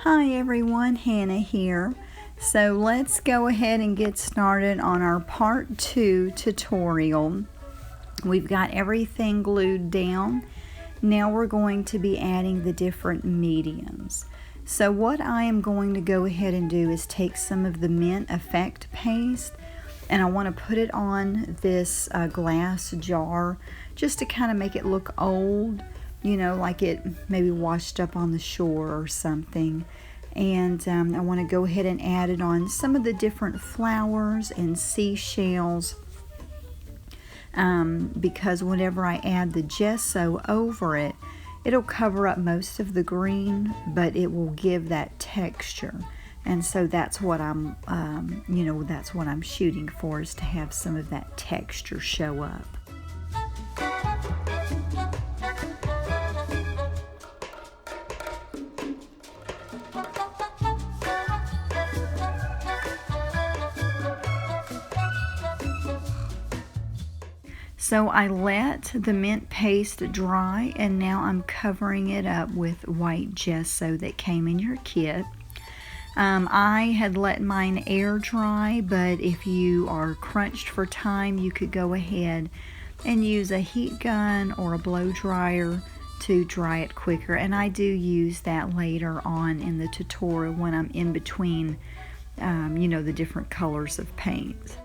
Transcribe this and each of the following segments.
Hi everyone, Hannah here. So let's go ahead and get started on our part 2 tutorial. We've got everything glued down. Now we're going to be adding the different mediums. So what I am going to go ahead and do is take some of the mint effect paste and I want to put it on this glass jar just to kind of make it look old, you know, like it maybe washed up on the shore or something. And I want to go ahead and add it on some of the different flowers and seashells because whenever I add the gesso over it, it'll cover up most of the green, but it will give that texture. And so that's what I'm, that's what I'm shooting for, is to have some of that texture show up. So I let the mint paste dry and now I'm covering it up with white gesso that came in your kit. I had let mine air dry, but if you are crunched for time, you could go ahead and use a heat gun or a blow dryer to dry it quicker. And I do use that later on in the tutorial when I'm in between, the different colors of paint.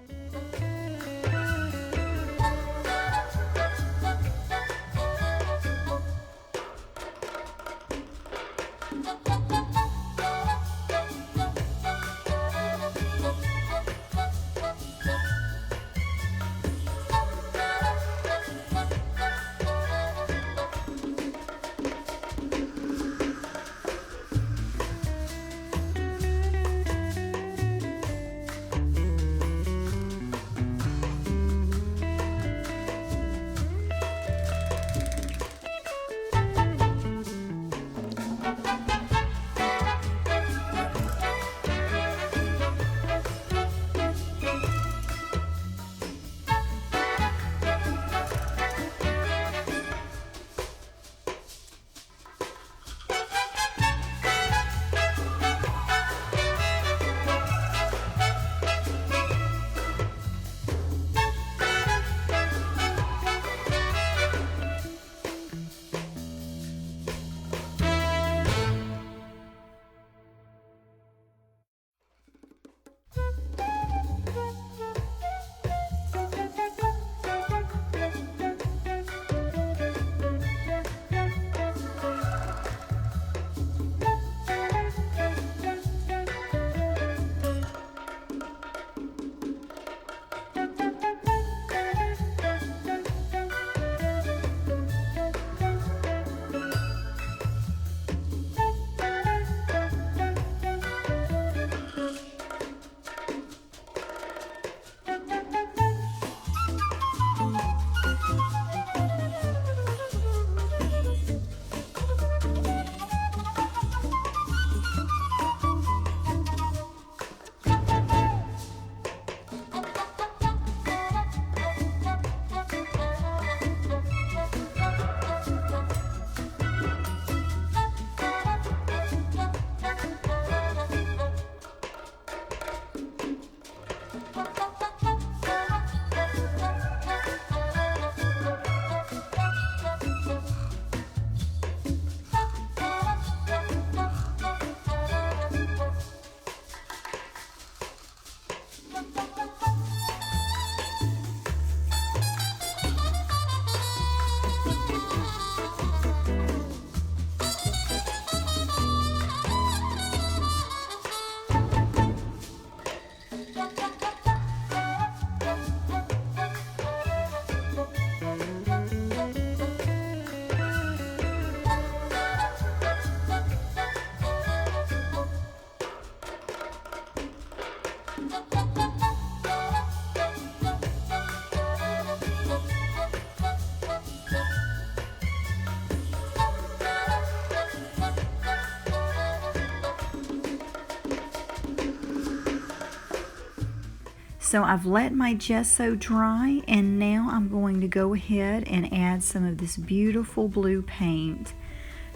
So I've let my gesso dry and now I'm going to go ahead and add some of this beautiful blue paint.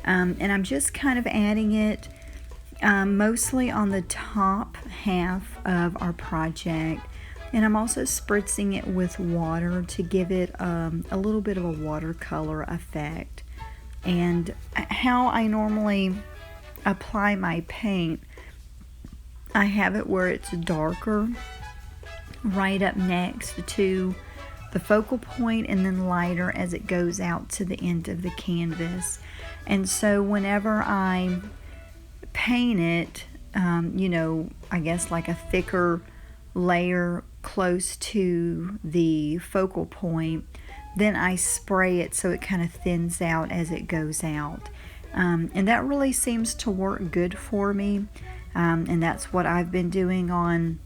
And I'm just kind of adding it mostly on the top half of our project. And I'm also spritzing it with water to give it a little bit of a watercolor effect. And how I normally apply my paint, I have it where it's darker right up next to the focal point and then lighter as it goes out to the end of the canvas. And so whenever I paint it, I guess like a thicker layer close to the focal point, then I spray it so it kind of thins out as it goes out. And that really seems to work good for me. And that's what I've been doing on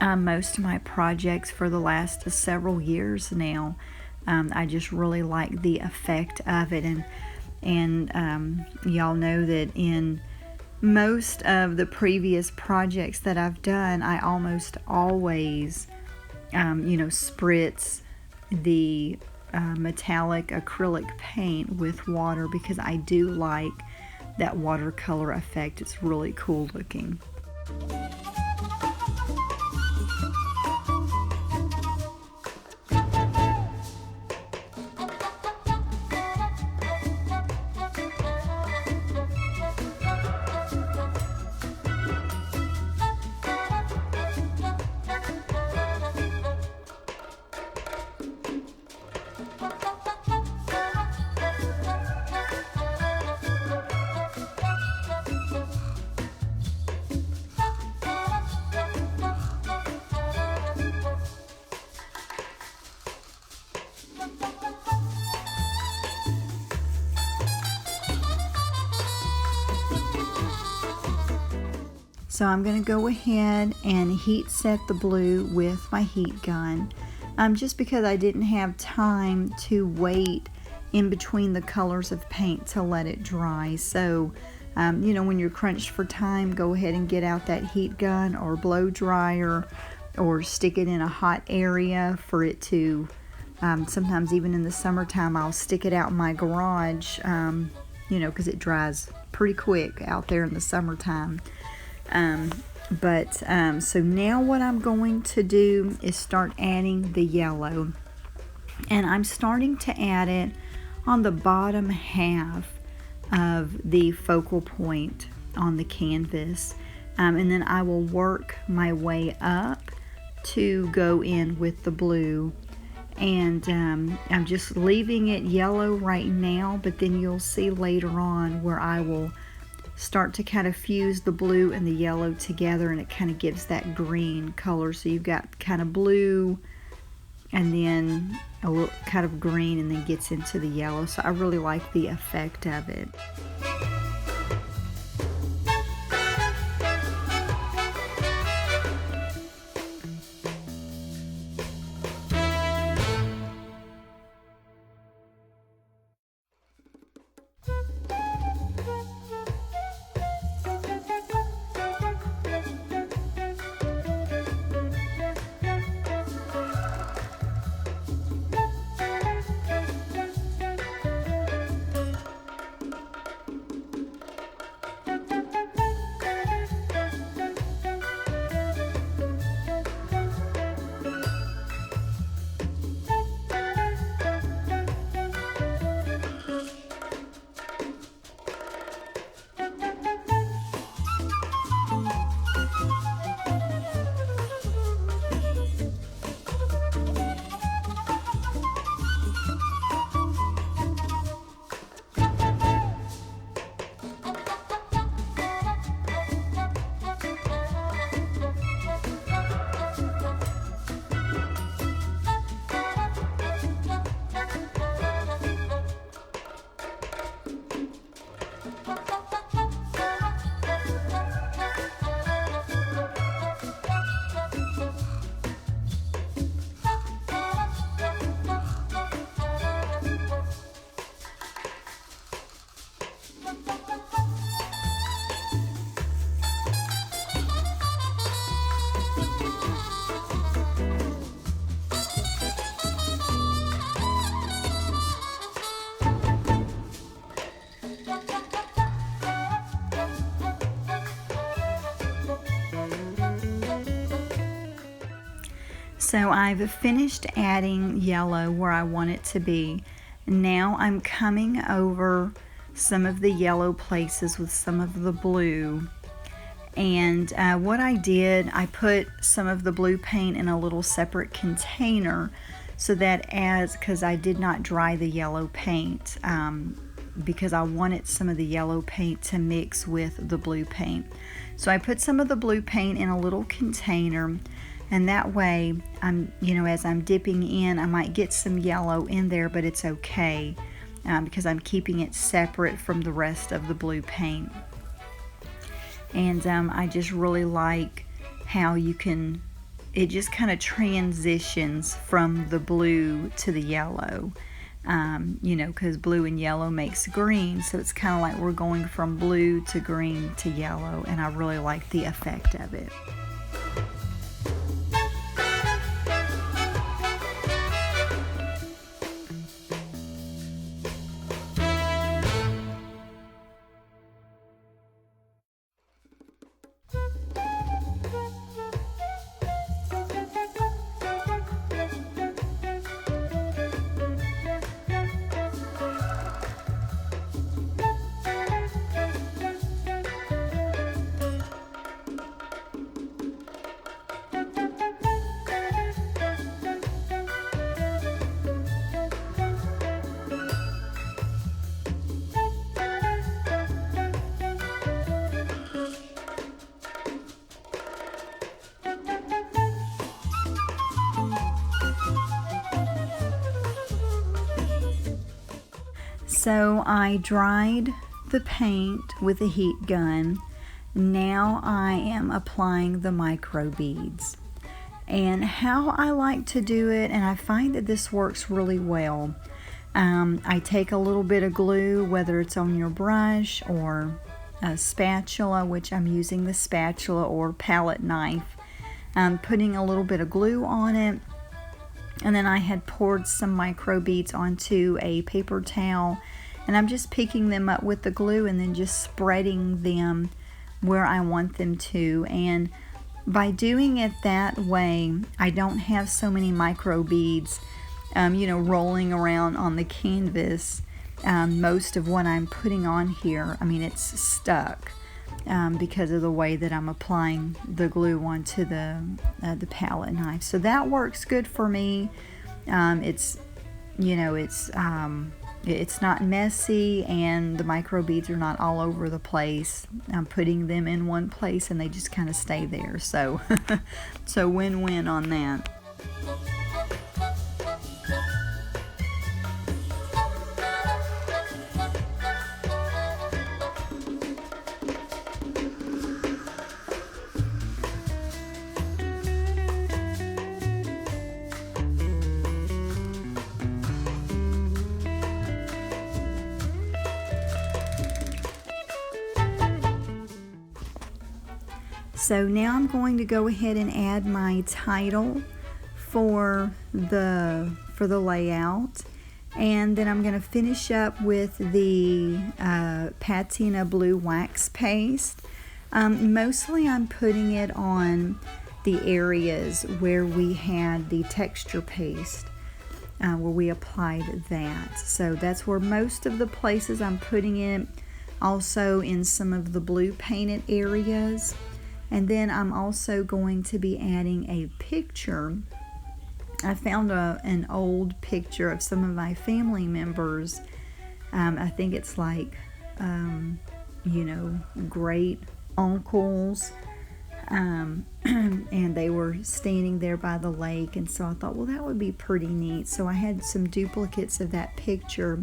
most of my projects for the last several years now. I just really like the effect of it. And y'all know that in most of the previous projects that I've done, I almost always, spritz the metallic acrylic paint with water because I do like that watercolor effect. It's really cool looking. So I'm going to go ahead and heat set the blue with my heat gun, just because I didn't have time to wait in between the colors of paint to let it dry. So, when you're crunched for time, go ahead and get out that heat gun or blow dryer or stick it in a hot area for it to, sometimes even in the summertime, I'll stick it out in my garage, because it dries pretty quick out there in the summertime. So now what I'm going to do is start adding the yellow, and I'm starting to add it on the bottom half of the focal point on the canvas, and then I will work my way up to go in with the blue. And I'm just leaving it yellow right now, but then you'll see later on where I will start to kind of fuse the blue and the yellow together, and it kind of gives that green color. So you've got kind of blue and then a little kind of green, and then gets into the yellow. So I really like the effect of it. So I've finished adding yellow where I want it to be. Now I'm coming over some of the yellow places with some of the blue. And what I did, I put some of the blue paint in a little separate container so that because I did not dry the yellow paint because I wanted some of the yellow paint to mix with the blue paint. So I put some of the blue paint in a little container, and that way as I'm dipping in, I might get some yellow in there, but it's okay because I'm keeping it separate from the rest of the blue paint. And I just really like how it just kind of transitions from the blue to the yellow, because blue and yellow makes green, so it's kind of like we're going from blue to green to yellow, and I really like the effect of it. So I dried the paint with a heat gun. Now I am applying the micro beads. And how I like to do it, and I find that this works really well, I take a little bit of glue, whether it's on your brush or a spatula, which I'm using the spatula, or palette knife. I'm putting a little bit of glue on it, and then I had poured some micro beads onto a paper towel, and I'm just picking them up with the glue and then just spreading them where I want them to. And by doing it that way, I don't have so many micro beads rolling around on the canvas. Most of what I'm putting on here, it's stuck because of the way that I'm applying the glue onto the palette knife. So that works good for me. It's not messy, and the micro beads are not all over the place. I'm putting them in one place and they just kind of stay there. So, so win-win on that. So now I'm going to go ahead and add my title for the layout, and then I'm going to finish up with the patina blue wax paste. Mostly I'm putting it on the areas where we had the texture paste, where we applied that. So that's where most of the places I'm putting it, also in some of the blue painted areas. And then I'm also going to be adding a picture. I found an old picture of some of my family members. I think it's like, great uncles. And they were standing there by the lake. And so I thought, well, that would be pretty neat. So I had some duplicates of that picture.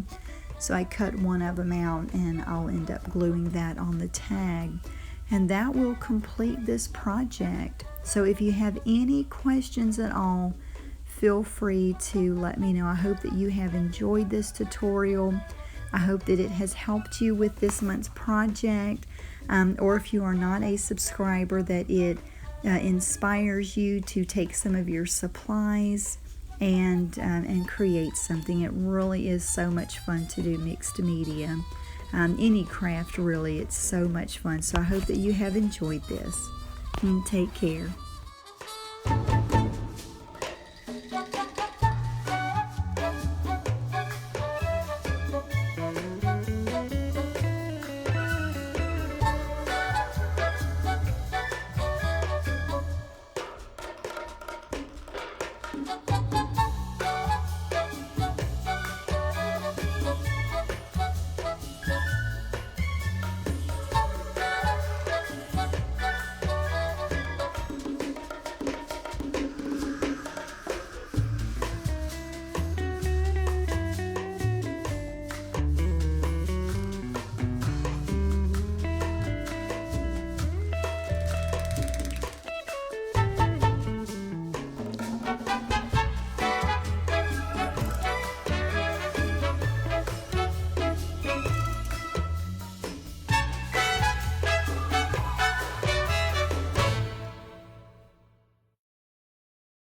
So I cut one of them out, and I'll end up gluing that on the tag. And that will complete this project. So if you have any questions at all, feel free to let me know. I hope that you have enjoyed this tutorial. I hope that it has helped you with this month's project. Or if you are not a subscriber, that it inspires you to take some of your supplies and create something. It really is so much fun to do mixed media. Any craft, really, it's so much fun. So I hope that you have enjoyed this, and take care.